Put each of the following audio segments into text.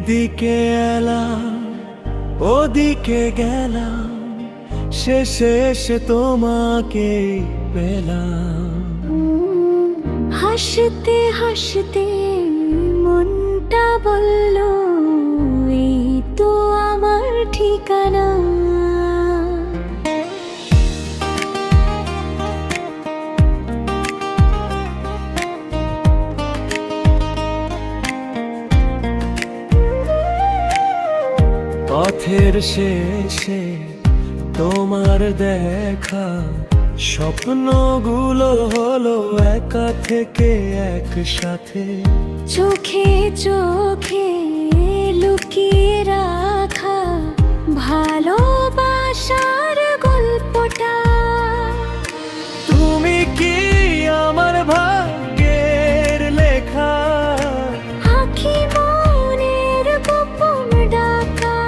এদিকে এলাম ওদিকে গেলাম, শেষে এসে তোমাকে পেলাম। হাসতে হাসতে মনটা বলল, এই তো আমার ঠিকানা। পথের শেষে তোমার দেখা, স্বপ্নগুলো হলো একা থেকে একসাথে। চোখে চোখে লুকিয়ে রাখা ভালোবাসার গল্পটা। তুমি কি আমার ভাগ্যের লেখা, আঁখি মনের গোপন ডাকা।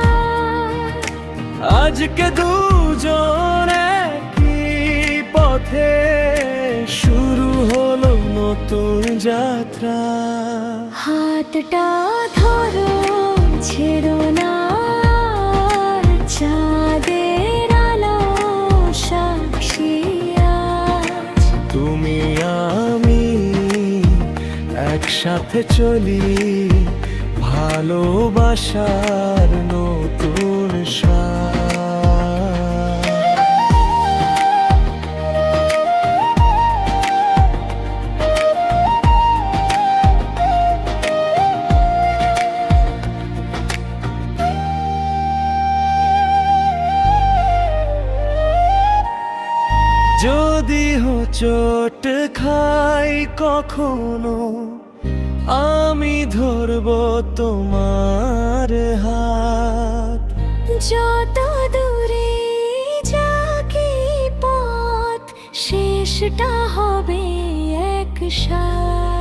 আজকে দুজন একই পথে, শুরু হলো নতুন যাত্রা। হাতটা ধরো, ছেড়ো না, চাঁদের আলো সাক্ষী আজ। তুমি আমি একসাথে চলি, ভালোবাসার নতুন স্বাদ। যদি হোঁচট খাই কখনো, আমি ধরবো তোমার হাত। যত দূরে যাকে পথ, শেষটা হবে একসাথে।